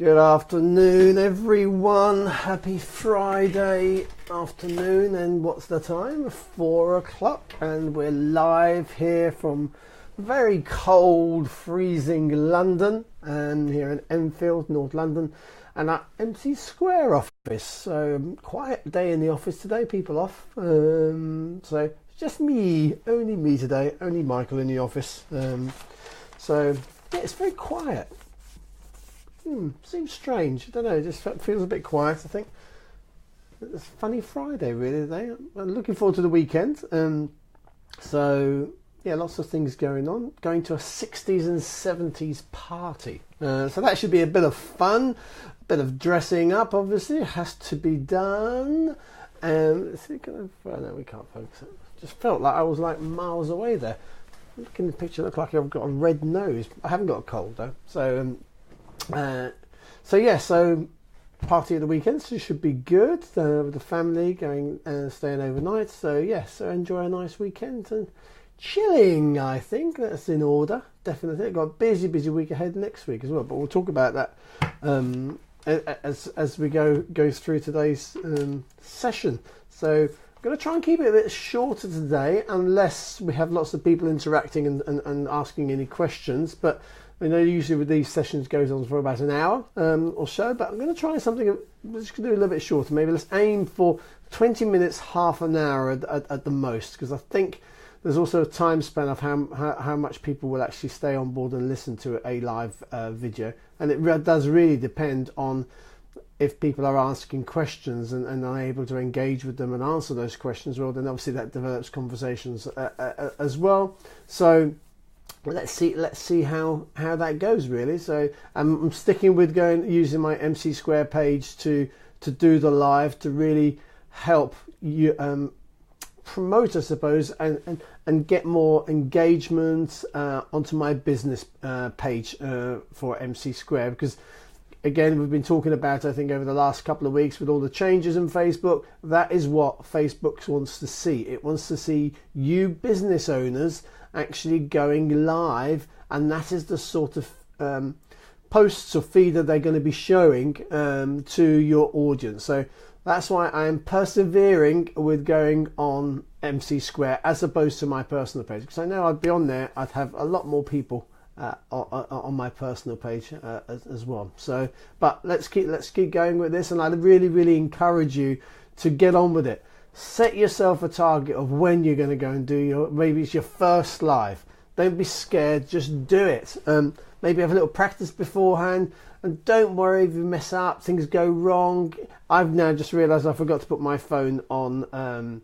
Good afternoon, everyone. Happy Friday afternoon. And what's the time? 4 o'clock. And we're live here from very cold, freezing London. And here in Enfield, North London. And our MC Square office. So quiet day in the office today. People off. So it's just me. Only me today. Only Michael in the office. So yeah, it's very quiet. Seems strange. I don't know. It just feels a bit quiet. I think it's a funny Friday, really. Today. I'm looking forward to the weekend. So yeah, lots of things going on. Going to a 60s and 70s party. So that should be a bit of fun. A bit of dressing up. Obviously, it has to be done. Let's see, no, we can't focus. It just felt like I was like miles away there. Looking at the picture, look like I've got a red nose. I haven't got a cold though. So party at the weekend, so should be good with the family going staying overnight. So enjoy a nice weekend and chilling. I think that's in order. Definitely got a busy week ahead next week as well. But we'll talk about that as we go through today's session. So I'm going to try and keep it a bit shorter today, unless we have lots of people interacting and asking any questions. But I know usually with these sessions goes on for about an hour or so, but I'm going to try something. We're just going to do a little bit shorter. Maybe let's aim for 20 minutes, half an hour at the most, because I think there's also a time span of how much people will actually stay on board and listen to a live video. And it does really depend on if people are asking questions and are able to engage with them and answer those questions. Well, then obviously that develops conversations as well. So let's see how that goes, really. So I'm sticking with using my MC Square page to do the live, to really help you promote, I suppose, and get more engagement onto my business page for MC Square, because again, we've been talking about, I think, over the last couple of weeks with all the changes in Facebook. That is what Facebook wants to see. It wants to see you business owners actually going live, and that is the sort of posts or feed that they're going to be showing to your audience. So that's why I am persevering with going on MC Square as opposed to my personal page, because I know I'd be on there, I'd have a lot more people on my personal page as well. So, but let's keep going with this, and I'd really encourage you to get on with it. Set yourself a target of when you're going to go and do maybe it's your first live. Don't be scared, just do it. Maybe have a little practice beforehand, and don't worry if you mess up, things go wrong. I've now just realised I forgot to put my phone on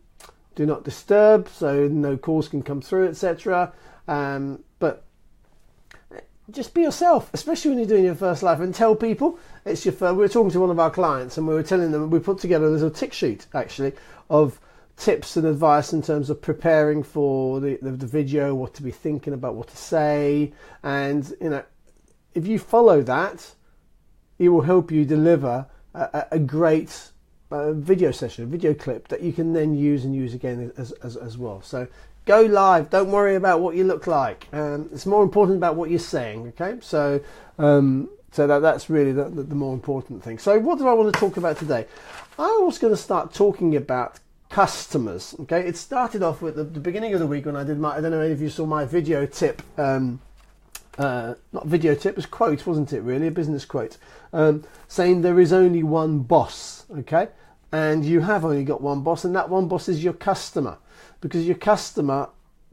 do not disturb, so no calls can come through, etc. But just be yourself, especially when you're doing your first live, and tell people it's your first. We were talking to one of our clients, and we were telling them, we put together a little tick sheet actually of tips and advice in terms of preparing for the video, what to be thinking about, what to say, and if you follow that, it will help you deliver a great video session, a video clip that you can then use again as well. So go live. Don't worry about what you look like. It's more important about what you're saying. Okay, so that's really the more important thing. So what do I want to talk about today? I was going to start talking about customers. Okay, it started off with the beginning of the week when I did I don't know if you saw my video tip. Not video tip, it was quote, wasn't it? Really, a business quote, saying there is only one boss. Okay, and you have only got one boss, and that one boss is your customer. Because your customer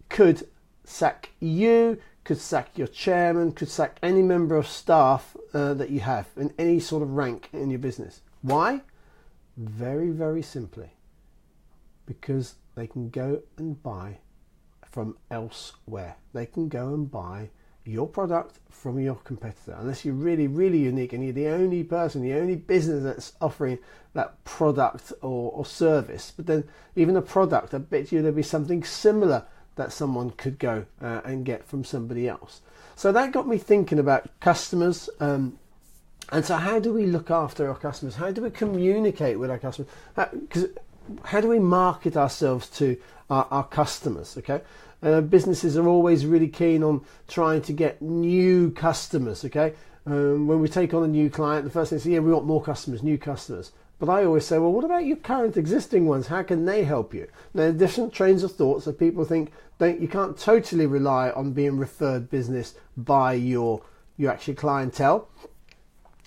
could sack you, could sack your chairman, could sack any member of staff that you have in any sort of rank in your business. Why? Very simply. Because they can go and buy from elsewhere. They can go and buy your product from your competitor, unless you're really unique and you're the only person, the only business that's offering that product or service. But then even a product, I bet you there'll be something similar that someone could go and get from somebody else. So that got me thinking about customers, and so how do we look after our customers? How do we communicate with our customers? How do we market ourselves to our customers? Okay, businesses are always really keen on trying to get new customers. Okay, when we take on a new client, the first thing is, yeah, we want more customers, new customers. But I always say, well, what about your current existing ones? How can they help you? Now, different trains of thought. So people think you can't totally rely on being referred business by your actual clientele.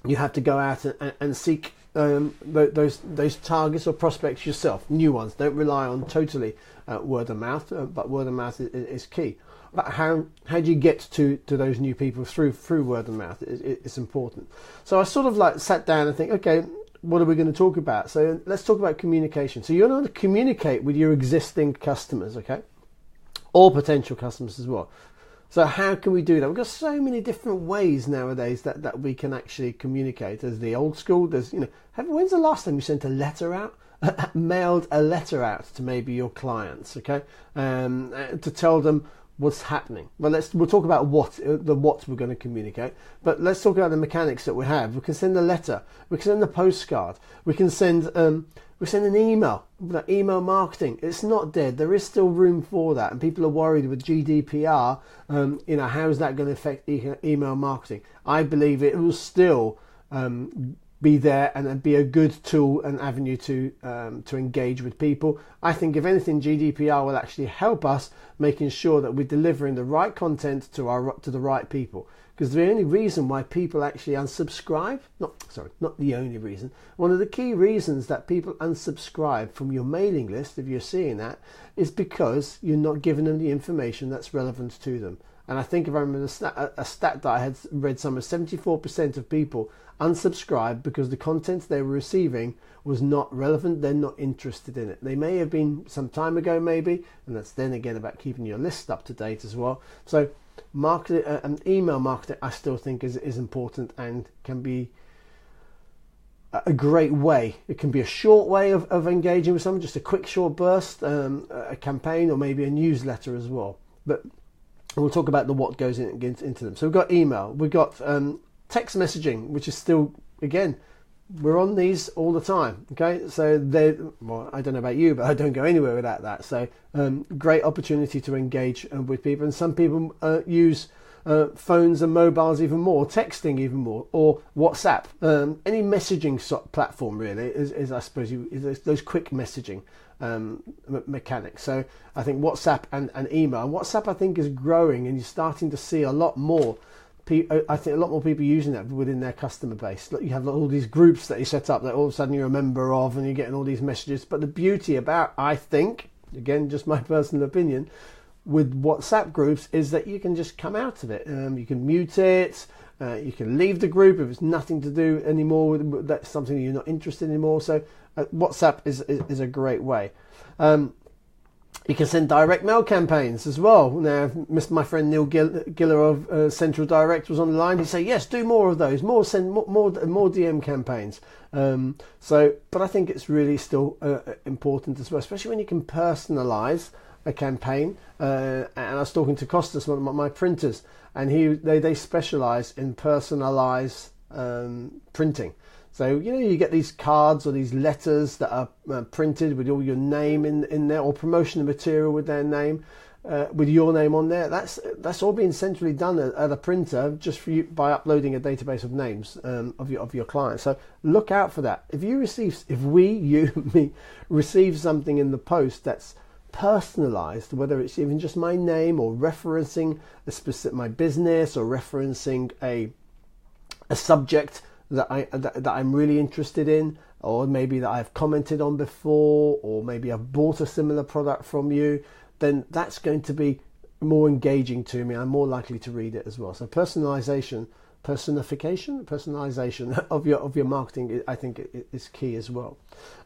You have to go out and seek those targets or prospects yourself, new ones. Don't rely on totally word of mouth, but word of mouth is key. But how do you get to those new people through word of mouth? It's important. So I sort of like sat down and think, okay, what are we going to talk about? So let's talk about communication. So you're going to communicate with your existing customers, okay, or potential customers as well. So how can we do that? We've got so many different ways nowadays that we can actually communicate. There's the old school. There's, when's the last time you sent a letter out? Mailed a letter out to maybe your clients, okay, to tell them what's happening. Well, we'll talk about what we're going to communicate, but let's talk about the mechanics that we have. We can send a letter, we can send a postcard, we can send an email. Email marketing, it's not dead. There is still room for that, and people are worried with GDPR. How is that going to affect email marketing? I believe it will still be there and be a good tool and avenue to engage with people. I think if anything, GDPR will actually help us making sure that we're delivering the right content to the right people. Because the only reason why people actually unsubscribe, not the only reason, one of the key reasons that people unsubscribe from your mailing list, if you're seeing that, is because you're not giving them the information that's relevant to them. And I think if I remember a stat that I had read somewhere, 74% of people unsubscribed because the content they were receiving was not relevant. They're not interested in it. They may have been some time ago, maybe, and that's then again about keeping your list up to date as well. So marketing and email marketing, I still think is important and can be a great way. It can be a short way of engaging with someone, just a quick short burst, a campaign, or maybe a newsletter as well. But we'll talk about what goes into them. So we've got email, we've got text messaging, which is still, again, we're on these all the time. Okay, so I don't know about you, but I don't go anywhere without that. So great opportunity to engage with people, and some people use phones and mobiles even more, texting even more, or WhatsApp. Any messaging platform really is I suppose is those quick messaging mechanics. So I think WhatsApp and email. And WhatsApp I think is growing, and you're starting to see a lot more. I think a lot more people using that within their customer base. You have all these groups that you set up that all of a sudden you're a member of, and you're getting all these messages. But the beauty about, I think, again, just my personal opinion, with WhatsApp groups is that you can just come out of it. You can mute it. You can leave the group if it's nothing to do anymore with that's something you're not interested in anymore. So WhatsApp is a great way. You can send direct mail campaigns as well. Now, my friend Neil Giller of Central Direct was on the line. He'd say, yes, do more of those, send more DM campaigns. But I think it's really still important as well, especially when you can personalise a campaign. And I was talking to Costas, one of my printers, and they specialise in personalised printing. So, you get these cards or these letters that are printed with all your name in there, or promotional material with their name, with your name on there. That's all being centrally done at a printer just for you by uploading a database of names of your clients. So look out for that. If we receive something in the post that's personalized, whether it's even just my name or referencing my business, or referencing a subject that I'm really interested in, or maybe that I've commented on before, or maybe I've bought a similar product from you, then that's going to be more engaging to me. I'm more likely to read it as well. So personification of your marketing, I think, is key as well.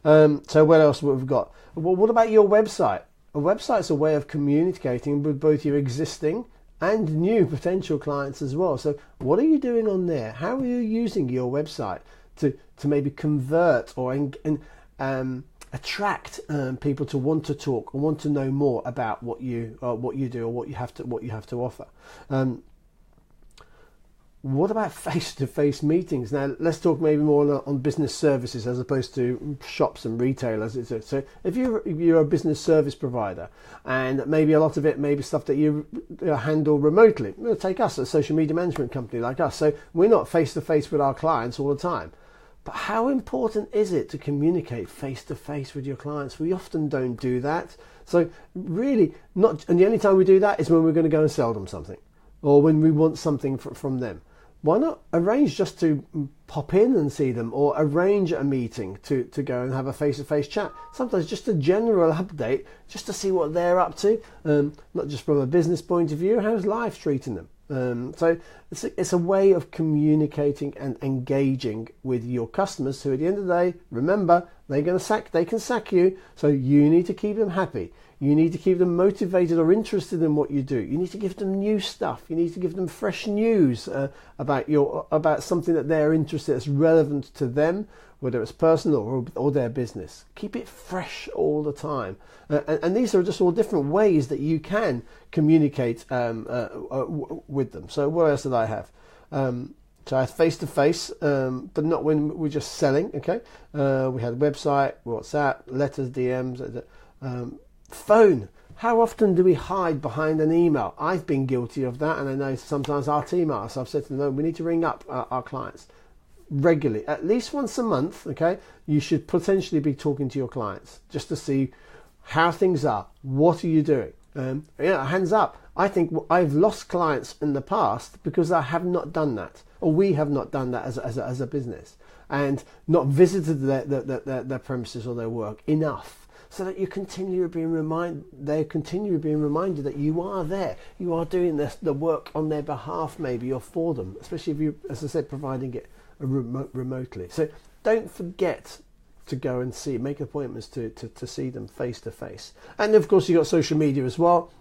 So what else we've got? Well, what about your website? A website's a way of communicating with both your existing and new potential clients as well. So what are you doing on there? How are you using your website to maybe convert or attract people to want to talk or want to know more about what you do or what you have to offer? what about face-to-face meetings? Now, let's talk maybe more on business services as opposed to shops and retailers. So if you're a business service provider, and maybe a lot of it may be stuff that you handle remotely. Take us, a social media management company like us. So we're not face-to-face with our clients all the time. But how important is it to communicate face-to-face with your clients? We often don't do that. So really, and the only time we do that is when we're going to go and sell them something, or when we want something from them. Why not arrange just to pop in and see them, or arrange a meeting to go and have a face-to-face chat? Sometimes just a general update, just to see what they're up to, not just from a business point of view. How's life treating them? So it's a way of communicating and engaging with your customers, who at the end of the day, remember, they can sack you, so you need to keep them happy. You need to keep them motivated or interested in what you do. You need to give them new stuff. You need to give them fresh news about something that they're interested in, that's relevant to them, whether it's personal or their business. Keep it fresh all the time. And these are just all different ways that you can communicate with them. So what else did I have? So I had face-to-face, but not when we're just selling, okay? We had a website, WhatsApp, letters, DMs, phone. How often do we hide behind an email? I've been guilty of that, and I know sometimes our team are. So I've said to them, no, we need to ring up our clients regularly, at least once a month, okay? You should potentially be talking to your clients just to see how things are. What are you doing? Hands up. I think I've lost clients in the past because I have not done that, or we have not done that as a business, and not visited their premises or their work enough, so that they're continually being reminded that you are there, you are doing the work on their behalf, maybe, or for them, especially if you, as I said, providing it remotely. So don't forget to go and make appointments to see them face to face. And of course, you've got social media as well,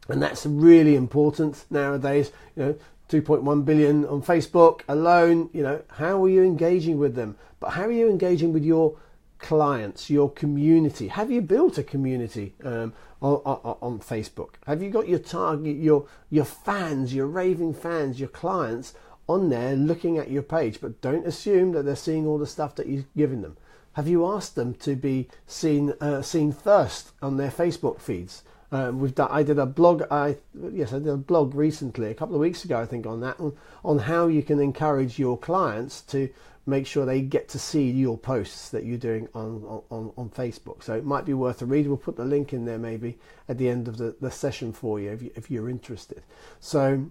and that's really important nowadays. 2.1 billion on Facebook alone. How are you engaging with them? But how are you engaging with your clients, your community? Have you built a community on Facebook? Have you got your target, your fans, your raving fans, your clients on there looking at your page? But don't assume that they're seeing all the stuff that you're giving them. Have you asked them to be seen first on their Facebook feeds? I did a blog. I did a blog recently, a couple of weeks ago, I think, on how you can encourage your clients to make sure they get to see your posts that you're doing on Facebook. So it might be worth a read. We'll put the link in there maybe at the end of the session for you if you're interested. So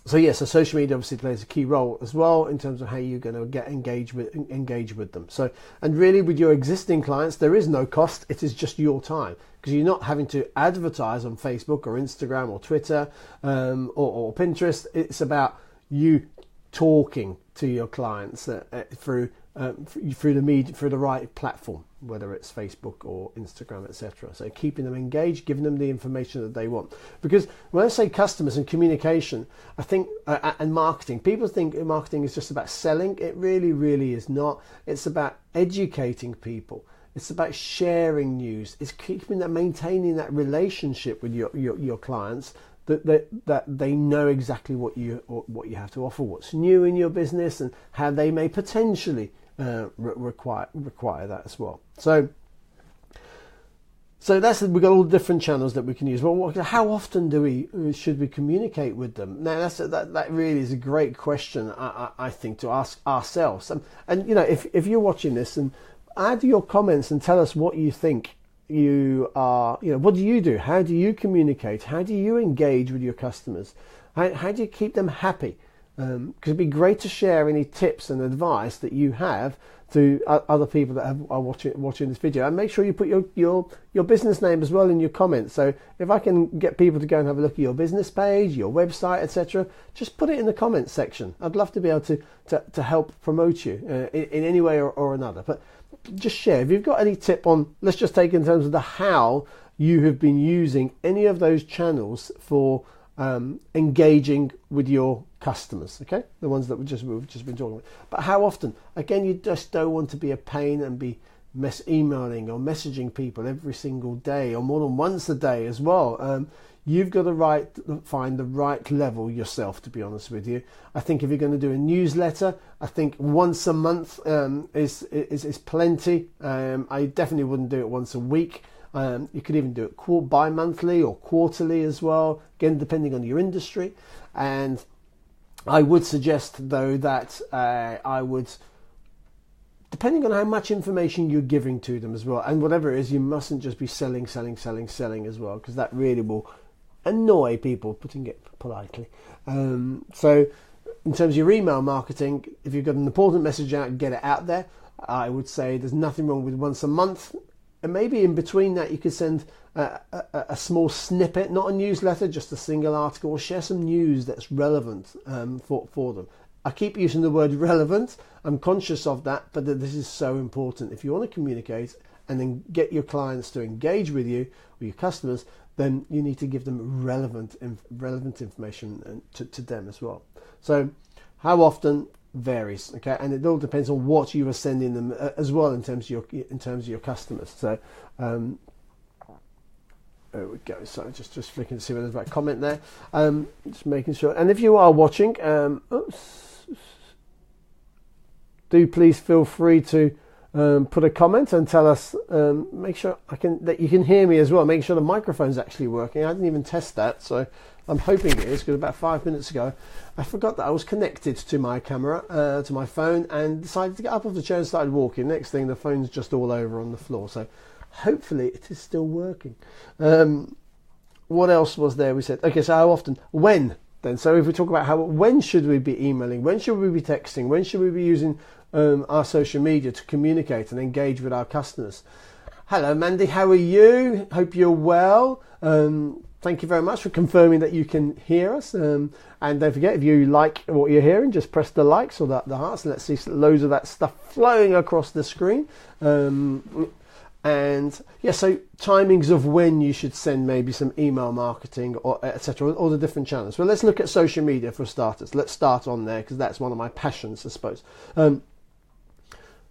social media obviously plays a key role as well in terms of how you're going to engage with them. So, and really with your existing clients, there is no cost. It is just your time, because you're not having to advertise on Facebook or Instagram or Twitter or Pinterest. It's about you talking to your clients through the media, through the right platform, whether it's Facebook or Instagram, etc. So keeping them engaged, giving them the information that they want. Because when I say customers and communication, I think and marketing, people think marketing is just about selling. It really, really is not. It's about educating people. It's about sharing news. It's maintaining that relationship with your clients, that they know exactly what you have to offer, what's new in your business, and how they may potentially require that as well. So we've got all the different channels that we can use. Well, how often should we communicate with them? Now that really is a great question, I think, to ask ourselves. And if you're watching this, and add your comments and tell us what you think. What do you do? How do you communicate? How do you engage with your customers? How do you keep them happy? Because it'd be great to share any tips and advice that you have to other people that are watching this video. And make sure you put your business name as well in your comments. So if I can get people to go and have a look at your business page, your website, etc., just put it in the comments section. I'd love to be able to help promote you in any way or another. But just share if you've got any tip on, let's just take in terms of the how you have been using any of those channels for engaging with your customers, okay? The ones that we've just been talking about. But how often? Again, you just don't want to be a pain and be emailing or messaging people every single day, or more than once a day as well. You've got to find the right level yourself, to be honest with you. I think if you're going to do a newsletter, I think once a month is plenty. I definitely wouldn't do it once a week. You could even do it bi-monthly or quarterly as well, again depending on your industry. And I would suggest though that depending on how much information you're giving to them as well, and whatever it is, you mustn't just be selling as well, because that really will annoy people, putting it politely. So in terms of your email marketing, if you've got an important message out, get it out there. I would say there's nothing wrong with once a month, and maybe in between that you could send a small snippet, not a newsletter, just a single article, or share some news that's relevant for them. I keep using the word relevant. I'm conscious of that, but this is so important. If you want to communicate and then get your clients to engage with you or your customers, then you need to give them relevant information to them as well. So how often varies, okay, and it all depends on what you are sending them as well in terms of your customers. So there we go. So just flicking to see whether there's a comment there. Just making sure. And if you are watching, do please feel free to put a comment and tell us. Make sure that you can hear me as well. Make sure the microphone's actually working. I didn't even test that, so I'm hoping it is, because about 5 minutes ago I forgot that I was connected to my camera, to my phone, and decided to get up off the chair and started walking. Next thing, the phone's just all over on the floor. So hopefully it is still working. What else was there? We said, okay, so how often? When? Then, so if we talk about when should we be emailing? When should we be texting? When should we be using our social media to communicate and engage with our customers? Hello, Mandy. How are you? Hope you're well. Thank you very much for confirming that you can hear us. And don't forget, if you like what you're hearing, just press the likes or the hearts. Let's see loads of that stuff flowing across the screen. And yeah, so timings of when you should send maybe some email marketing or etc., or the different channels. Well, let's look at social media for starters. Let's start on there, because that's one of my passions, I suppose.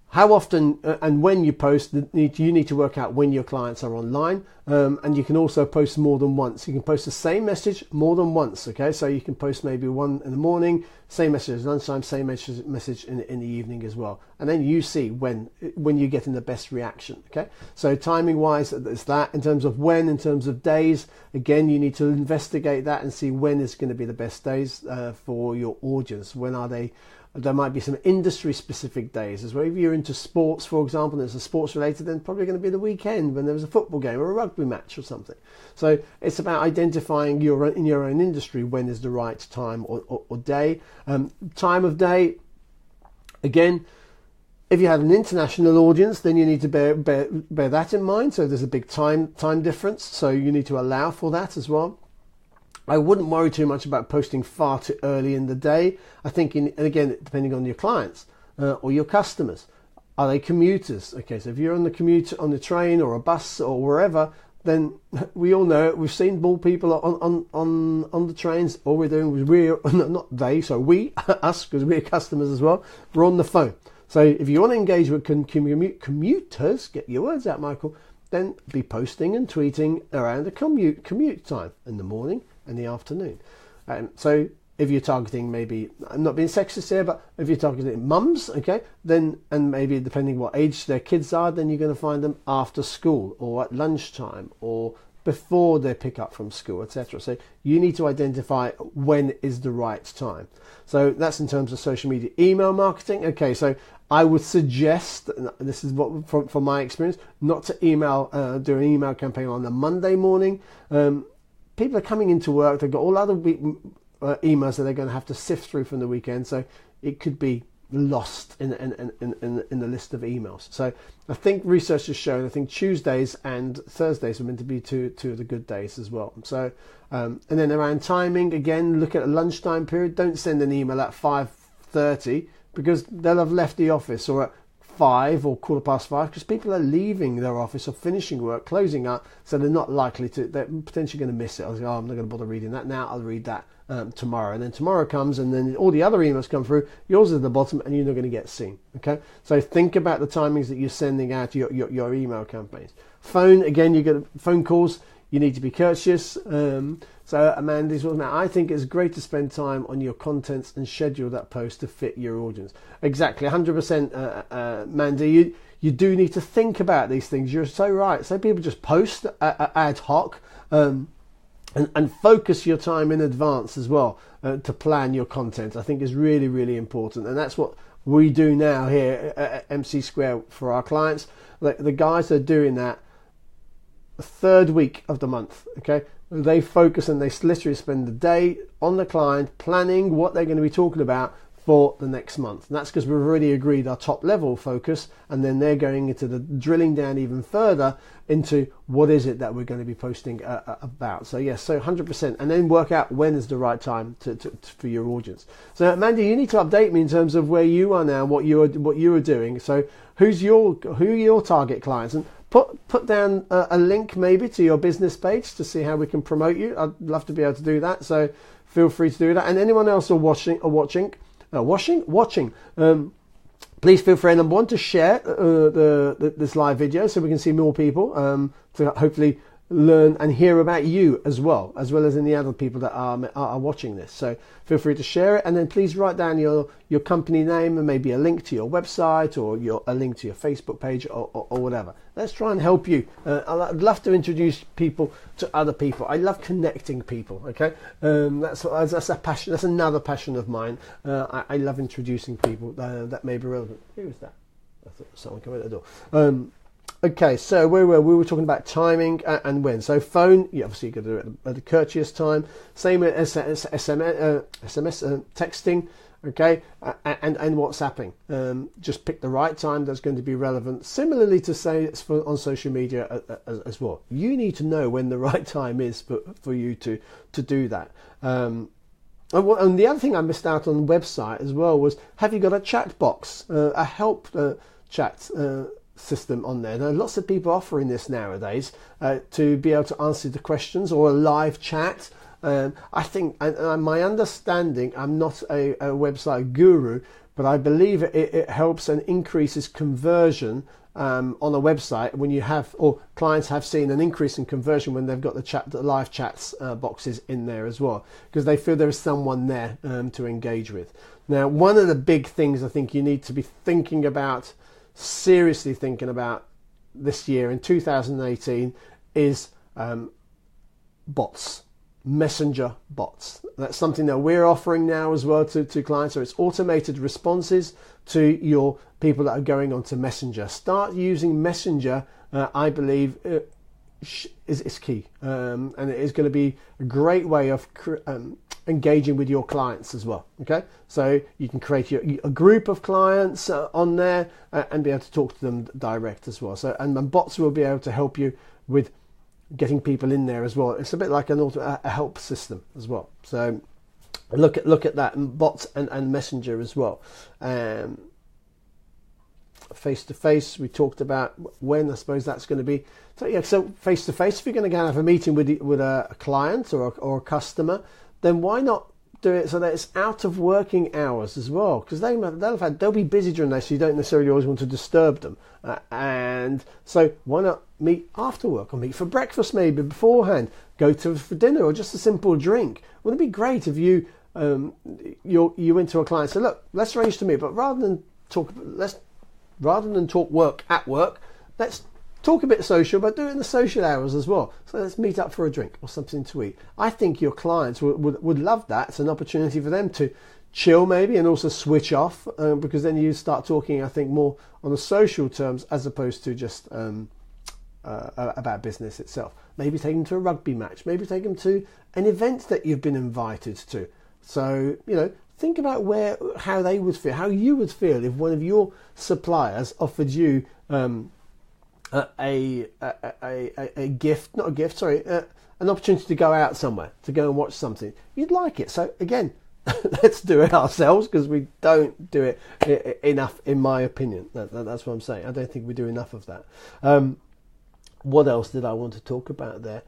How often and when you post, you need to work out when your clients are online, and you can also post more than once. You can post the same message more than once, okay? So you can post maybe one in the morning, same message at lunchtime, same message in the evening as well. And then you see when you're getting the best reaction, okay? So timing-wise, it's that. In terms of when, in terms of days, again, you need to investigate that and see when is going to be the best days for your audience. When are they? There might be some industry-specific days as well. If you're into sports, for example, and it's a sports-related, then probably going to be the weekend when there's a football game or a rugby match or something. So it's about identifying in your own industry when is the right time or day. Time of day, again, if you have an international audience, then you need to bear that in mind. So there's a big time difference, so you need to allow for that as well. I wouldn't worry too much about posting far too early in the day. I think, and again, depending on your clients or your customers, are they commuters? Okay, so if you're on the train or a bus or wherever, then we all know it. We've seen more people on the trains. All we're doing is us, because we're customers as well. We're on the phone. So if you want to engage with commuters, get your words out, Michael, then be posting and tweeting around the commute time in the morning and the afternoon. So if you're targeting, maybe, I'm not being sexist here, but if you're targeting mums, okay, then, and maybe depending what age their kids are, then you're going to find them after school or at lunchtime or before they pick up from school, etc. So you need to identify when is the right time. So that's in terms of social media. Email marketing, okay, so I would suggest, this is what from my experience, not to do an email campaign on a Monday morning. People are coming into work, they've got all other emails that they're going to have to sift through from the weekend, so it could be lost in the list of emails. So I think research has shown, I think Tuesdays and Thursdays are meant to be two of the good days as well. So and then around timing, again, look at a lunchtime period. Don't send an email at 5:30, because they'll have left the office, or at 5 or 5:15, because people are leaving their office or finishing work, closing up, so they're not likely to, they're potentially going to miss it. I was like, I'm not going to bother reading that now, I'll read that tomorrow. And then tomorrow comes, and then all the other emails come through, yours is at the bottom, and you're not going to get seen. Okay, so think about the timings that you're sending out your email campaigns. Phone, again, you get phone calls. you need to be courteous. So Amanda's talking about, I think it's great to spend time on your contents and schedule that post to fit your audience. Exactly, 100%, Mandy. You do need to think about these things. You're so right. So people just post ad hoc, and focus your time in advance as well to plan your content. I think is really, really important, and that's what we do now here at MC Square for our clients. The guys that are doing that the third week of the month, okay, they focus and they literally spend the day on the client planning what they're going to be talking about for the next month. And that's because we've already agreed our top level focus, and then they're going into the drilling down even further into what is it that we're going to be posting about. So yes, so 100%, and then work out when is the right time for your audience. So Mandy, you need to update me in terms of where you are now, what you are doing. So who are your target clients, and put down a link maybe to your business page to see how we can promote you. I'd love to be able to do that. So feel free to do that. And anyone else watching. Please feel free, number one, to share this live video so we can see more people to hopefully learn and hear about you as well as any other people that are watching this. So feel free to share it, and then please write down your company name and maybe a link to your website or a link to your Facebook page or whatever. Let's try and help you. I'd love to introduce people to other people. I love connecting people. Okay, that's a passion. That's another passion of mine. I love introducing people that may be relevant. Who was that? I thought someone came at the door. Okay, so we were talking about timing and when. So phone, you obviously got to do it at a courteous time. Same as SMS, texting, okay, and WhatsApping. Just pick the right time that's going to be relevant. Similarly to say it's on social media as well. You need to know when the right time is for you to do that. And the other thing I missed out on the website as well was, have you got a chat box, a help chat system on there? There are lots of people offering this nowadays to be able to answer the questions, or a live chat. I think, my understanding, I'm not a website guru, but I believe it helps and increases conversion on a website when you have, or clients have seen an increase in conversion when they've got the live chats boxes in there as well, because they feel there is someone there to engage with. Now, one of the big things I think you need to be thinking about, seriously thinking about this year in 2018 is bots, messenger bots. That's something that we're offering now as well to clients. So it's automated responses to your people that are going on to Messenger. Start using Messenger, I believe, is key, and it is going to be a great way of engaging with your clients as well. Okay, so you can create a group of clients on there and be able to talk to them direct as well. So and bots will be able to help you with getting people in there as well. It's a bit like a help system as well. So look at that, and bots and Messenger as well. Face to face, we talked about when. I suppose that's going to be. So yeah, so face to face. If you're going to have a meeting with a client or a customer, then why not do it so that it's out of working hours as well? Because they'll be busy during that, so you don't necessarily always want to disturb them. And so why not meet after work, or meet for breakfast maybe beforehand, go for dinner, or just a simple drink? Wouldn't it be great if you went to a client and said, look, let's arrange to meet, but rather than talk work at work, let's talk a bit social, but do it in the social hours as well. So let's meet up for a drink or something to eat. I think your clients would love that. It's an opportunity for them to chill maybe, and also switch off, because then you start talking, I think, more on the social terms as opposed to just about business itself. Maybe take them to a rugby match, maybe take them to an event that you've been invited to. So, think about how they would feel, how you would feel if one of your suppliers offered you a gift, not a gift, sorry, an opportunity to go out somewhere, to go and watch something. You'd like it. So again, let's do it ourselves, because we don't do it enough, in my opinion. That's what I'm saying. I don't think we do enough of that. What else did I want to talk about there?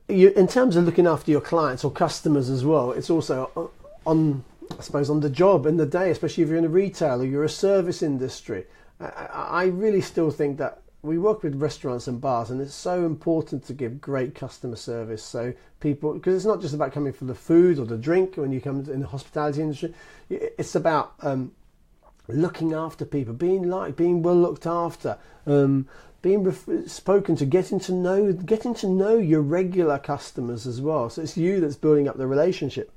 In terms of looking after your clients or customers as well, it's also on the job, in the day, especially if you're in a retail or you're a service industry. I really still think that we work with restaurants and bars, and it's so important to give great customer service. So people, because it's not just about coming for the food or the drink when you come in the hospitality industry, it's about looking after people, being well looked after, being spoken to, getting to know your regular customers as well. So it's you that's building up the relationship.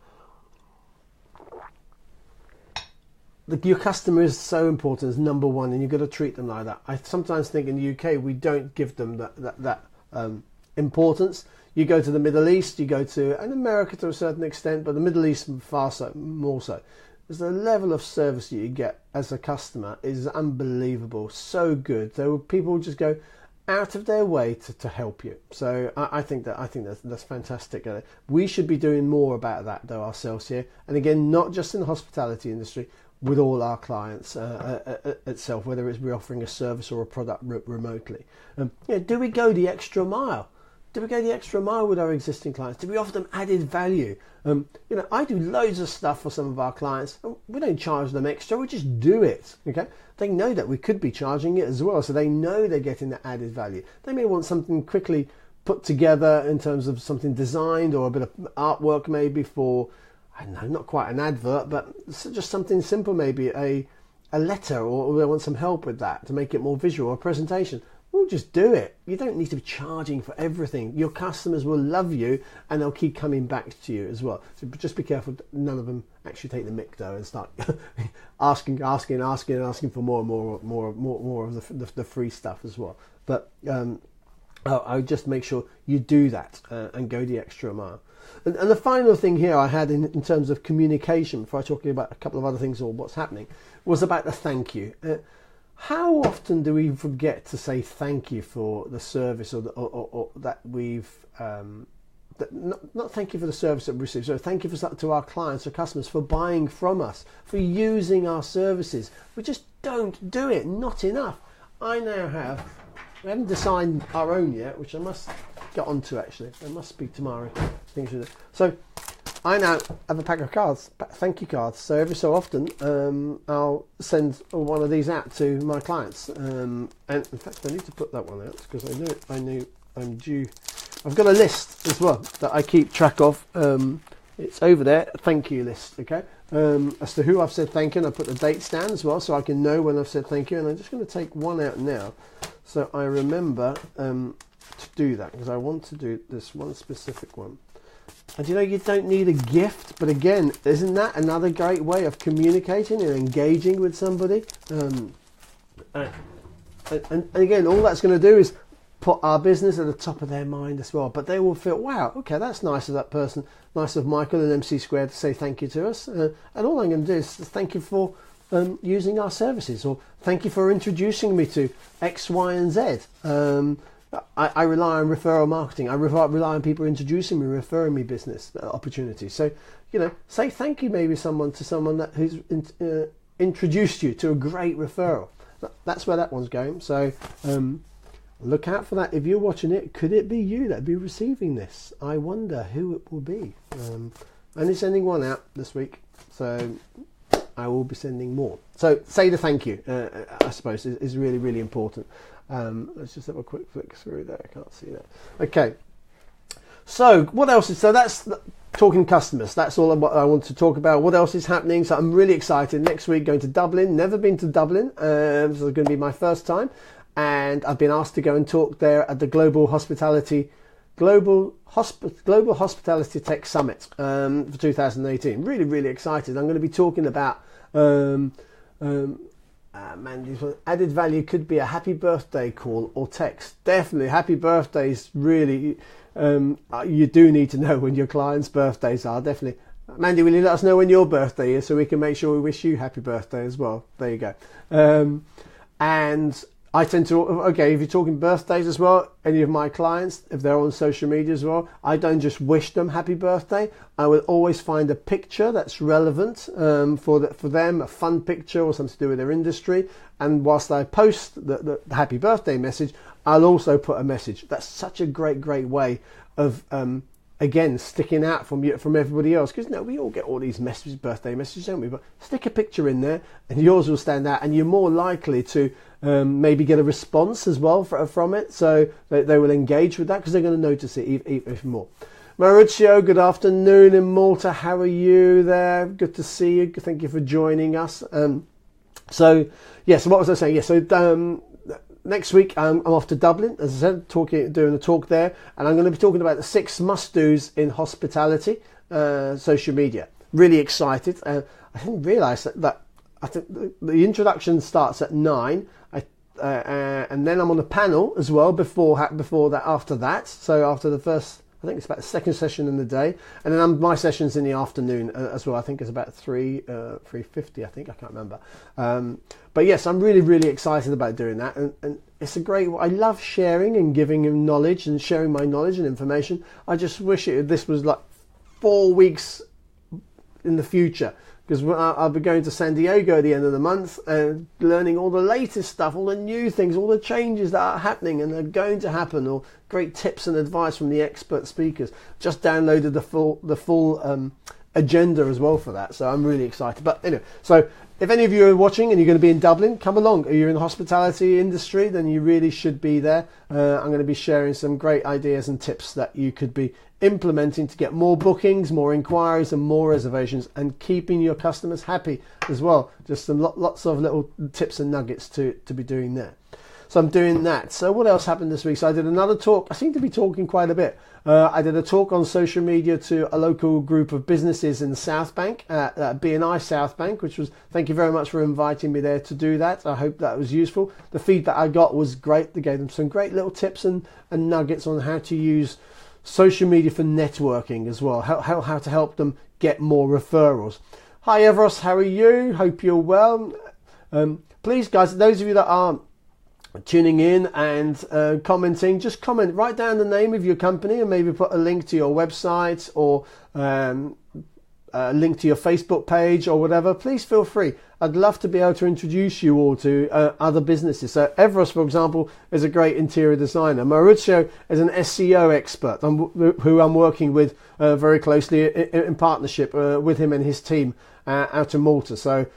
Your customer is so important as number one, and you've got to treat them like that. I sometimes think in the UK we don't give them that importance. You go to the Middle East, you go to, and America to a certain extent, but the Middle East far so, more so. The level of service that you get as a customer is unbelievable, so good. So people just go out of their way to help you. So I think that's fantastic. We should be doing more about that though ourselves here, and again, not just in the hospitality industry, with all our clients itself, whether it's we're offering a service or a product remotely. Do we go the extra mile? Do we go the extra mile with our existing clients? Do we offer them added value? I do loads of stuff for some of our clients. We don't charge them extra, we just do it. Okay, they know that we could be charging it as well, so they know they're getting the added value. They may want something quickly put together in terms of something designed, or a bit of artwork maybe for, I don't know, not quite an advert, but just something simple, maybe a letter, or they want some help with that to make it more visual, or a presentation. We'll just do it. You don't need to be charging for everything. Your customers will love you, and they'll keep coming back to you as well. So just be careful none of them actually take the mick though and start asking for more and more of the free stuff as well. But I would just make sure you do that and go the extra mile. And the final thing here I had in terms of communication, before I talk about a couple of other things or what's happening, was about the thank you. How often do we forget to say thank you for the service, or that we've not thank you for the service that we received, so thank you to our clients or customers for buying from us, for using our services. We just don't do it, not enough. We haven't designed our own yet, which I must get onto actually. I must speak tomorrow. So I now have a pack of cards, thank you cards. So every so often, I'll send one of these out to my clients. And in fact, I need to put that one out because I knew I'm due. I've got a list as well that I keep track of. It's over there, a thank you list. Okay, as to who I've said thank you, and I put the dates down as well, so I can know when I've said thank you. And I'm just going to take one out now, so I remember to do that, because I want to do this one specific one. And you don't need a gift, but again, isn't that another great way of communicating and engaging with somebody? And again, all that's going to do is put our business at the top of their mind as well. But they will feel, wow, okay, that's nice of that person, nice of Michael and MC Squared to say thank you to us. And all I'm going to do is thank you for using our services, or thank you for introducing me to X, Y, and Z. I rely on referral marketing. I rely on people introducing me, referring me business opportunities. So, say thank you maybe to someone who's introduced you to a great referral. That's where that one's going. So look out for that. If you're watching it, could it be you that'd be receiving this? I wonder who it will be. Only sending one out this week, so I will be sending more. So say the thank you, I suppose, is really, really important. Let's just have a quick flick through there. I can't see that. Okay. So what else is, so that's talking customers. That's all what I want to talk about. What else is happening? So I'm really excited. Next week, going to Dublin. Never been to Dublin. So it's going to be my first time. And I've been asked to go and talk there at the Global Hospitality Tech Summit for 2018. Really, really excited. I'm going to be talking about added value could be a happy birthday call or text. Definitely, happy birthdays really, you do need to know when your clients' birthdays are. Definitely. Mandy, will you let us know when your birthday is so we can make sure we wish you happy birthday as well? There you go. And I tend to, okay, if you're talking birthdays as well, any of my clients, if they're on social media as well, I don't just wish them happy birthday. I will always find a picture that's relevant for them, a fun picture or something to do with their industry. And whilst I post the happy birthday message, I'll also put a message. That's such a great way of again, sticking out from everybody else, because we all get all these messages, birthday messages, don't we? But stick a picture in there and yours will stand out, and you're more likely to maybe get a response as well from it, so they will engage with that because they're going to notice it even more. Maurizio, good afternoon in Malta. How are you there? Good to see you. Thank you for joining us. So what was I saying? Next week I'm off to Dublin, as I said, doing a talk there, and I'm going to be talking about the 6 must-dos in hospitality, social media. Really excited. I didn't realise that I think the introduction starts at 9, and then I'm on a panel as well after that. So after the first, I think it's about the second session in the day, and then my session's in the afternoon as well. I think it's about 3:50. I think, I can't remember. But yes, I'm really, really excited about doing that, and it's I love sharing and giving him knowledge and sharing my knowledge and information. I just wish this was like 4 weeks in the future, because I'll be going to San Diego at the end of the month and learning all the latest stuff, all the new things, all the changes that are happening and are going to happen, or great tips and advice from the expert speakers. Just downloaded the full agenda as well for that, so I'm really excited. But anyway, so if any of you are watching and you're going to be in Dublin, come along. If you're in the hospitality industry, then you really should be there. I'm going to be sharing some great ideas and tips that you could be implementing to get more bookings, more inquiries and more reservations, and keeping your customers happy as well. Just some lots of little tips and nuggets to be doing there. So I'm doing that. So what else happened this week? So I did another talk. I seem to be talking quite a bit. I did a talk on social media to a local group of businesses in South Bank, BNI South Bank, which was, thank you very much for inviting me there to do that. I hope that was useful. The feedback I got was great. They gave them some great little tips and nuggets on how to use social media for networking as well, how to help them get more referrals. Hi Everos, how are you? Hope you're well. Please guys, those of you that are tuning in and commenting, just comment, write down the name of your company and maybe put a link to your website or a link to your Facebook page or whatever. Please feel free. I'd love to be able to introduce you all to other businesses. So Everos, for example, is a great interior designer. Maurizio is an SEO expert who I'm working with very closely in partnership with him and his team out of Malta. So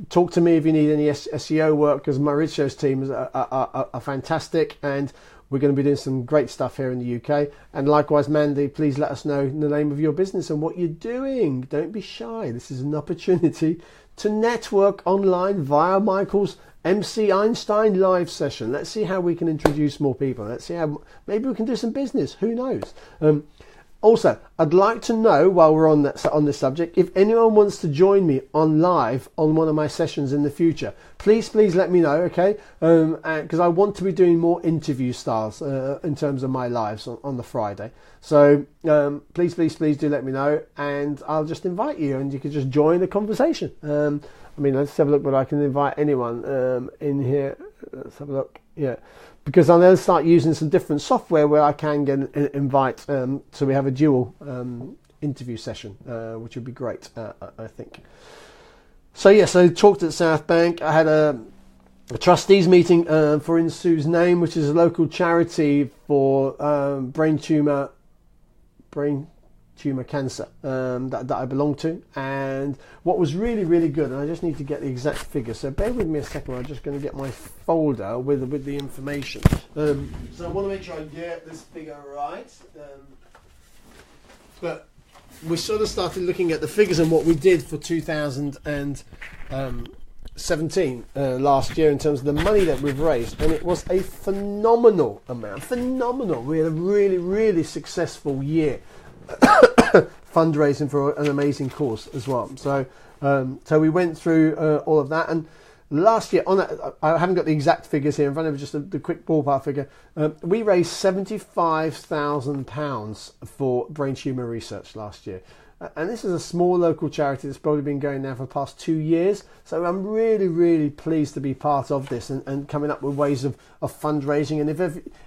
talk to me if you need any SEO work, because Maurizio's team are fantastic, and we're going to be doing some great stuff here in the UK. And likewise, Mandy, please let us know the name of your business and what you're doing. Don't be shy. This is an opportunity to network online via Michael's MC Einstein live session. Let's see how we can introduce more people. Let's see how maybe we can do some business. Who knows? Also, I'd like to know, while we're on this subject, if anyone wants to join me on live on one of my sessions in the future, please let me know, okay? Because I want to be doing more interview styles in terms of my lives on the Friday. So please do let me know, and I'll just invite you, and you can just join the conversation. I mean, let's have a look whether I can invite anyone in here. Let's have a look. Yeah. Because I'll then start using some different software where I can get an invite, so we have a dual interview session, which would be great, I think. So yes, I talked at South Bank. I had a trustees meeting for In Sue's Name, which is a local charity for brain tumour cancer that I belong to. And what was really, really good, and I just need to get the exact figure, so bear with me a second. I'm just going to get my folder with the information. So I want to make sure I get this figure right. But we sort of started looking at the figures and what we did for 2017 last year in terms of the money that we've raised, and it was a phenomenal amount. Phenomenal. We had a really, really successful year. Fundraising for an amazing cause as well. So we went through all of that, and last year, on that, I haven't got the exact figures here in front of me, just the quick ballpark figure. We raised £75,000 for brain tumour research last year. And this is a small local charity that's probably been going now for the past 2 years. So I'm really, really pleased to be part of this and coming up with ways of fundraising. And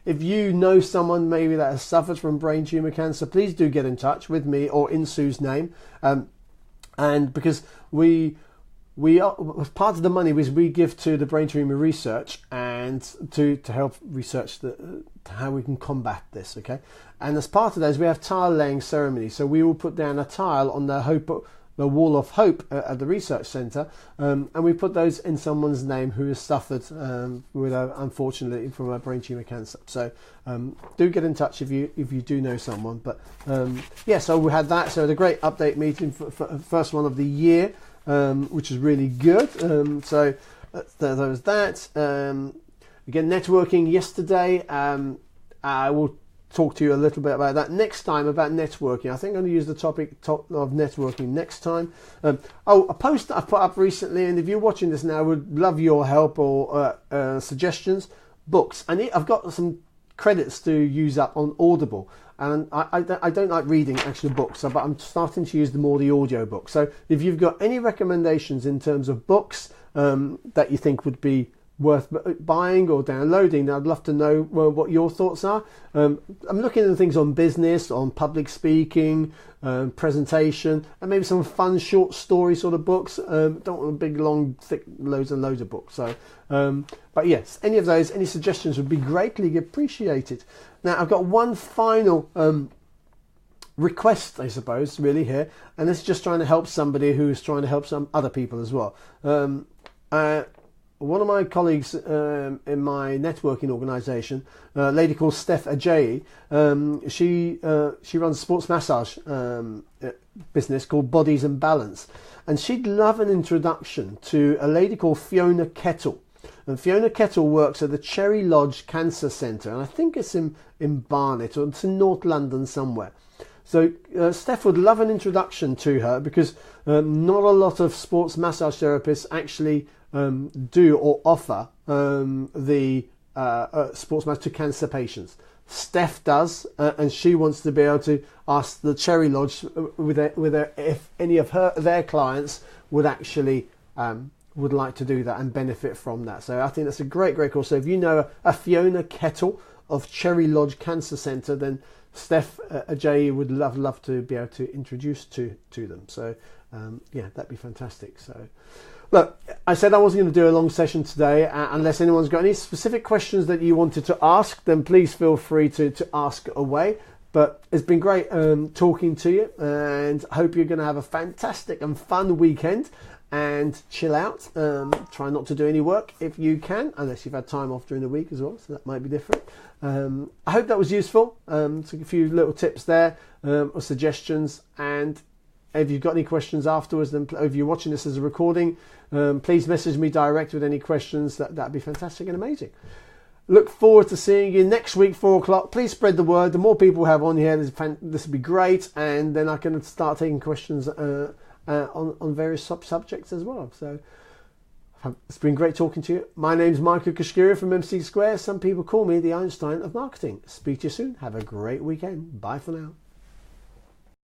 if you know someone maybe that has suffered from brain tumour cancer, please do get in touch with me or In Sue's Name. And because we we are, part of the money we give to the Brain Tumor Research and to help research how we can combat this. Okay, and as part of those, we have tile laying ceremony. So we will put down a tile on the wall of hope at the research centre, and we put those in someone's name who has suffered unfortunately from a brain tumour cancer. So do get in touch if you do know someone. But yeah, so we had that. So the great update meeting for first one of the year, which is really good. So there was that. Again, networking yesterday. I will talk to you a little bit about that next time, about networking. I think I'm going to use the topic of networking next time. A post that I put up recently, and if you're watching this now, I would love your help or suggestions. Books. I've got some credits to use up on Audible, and I don't like reading actual books, but I'm starting to use more the audio book. So if you've got any recommendations in terms of books that you think would be worth buying or downloading, I'd love to know what your thoughts are. I'm looking at things on business, on public speaking, presentation, and maybe some fun short story sort of books. Don't want a big long thick loads and loads of books. So but yes, any of those, any suggestions would be greatly appreciated. Now I've got one final request, I suppose, really here, and it's just trying to help somebody who's trying to help some other people as well. One of my colleagues in my networking organisation, a lady called Steph Ajayi, she runs a sports massage business called Bodies and Balance, and she'd love an introduction to a lady called Fiona Kettle. And Fiona Kettle works at the Cherry Lodge Cancer Centre, and I think it's in Barnet, or it's in North London somewhere. So Steph would love an introduction to her, because not a lot of sports massage therapists actually do or offer the sports massage to cancer patients. Steph does, and she wants to be able to ask the Cherry Lodge if any of their clients would actually would like to do that and benefit from that. So I think that's a great course. So if you know a Fiona Kettle of Cherry Lodge Cancer Centre, then Steph Ajayi would love to be able to introduce to them. So yeah, that'd be fantastic. So look, I said I wasn't going to do a long session today. Unless anyone's got any specific questions that you wanted to ask, then please feel free to ask away. But it's been great talking to you, and I hope you're going to have a fantastic and fun weekend and chill out. Try not to do any work if you can, unless you've had time off during the week as well, so that might be different. I hope that was useful. So a few little tips there, or suggestions, and if you've got any questions afterwards, then if you're watching this as a recording, please message me direct with any questions. That'd be fantastic and amazing. Look forward to seeing you next week, 4 o'clock. Please spread the word. The more people we have on here, this would be great, and then I can start taking questions on various subjects as well. So it's been great talking to you. My name's Michael Kashkira from MC Square. Some people call me the Einstein of marketing. Speak to you soon. Have a great weekend. Bye for now.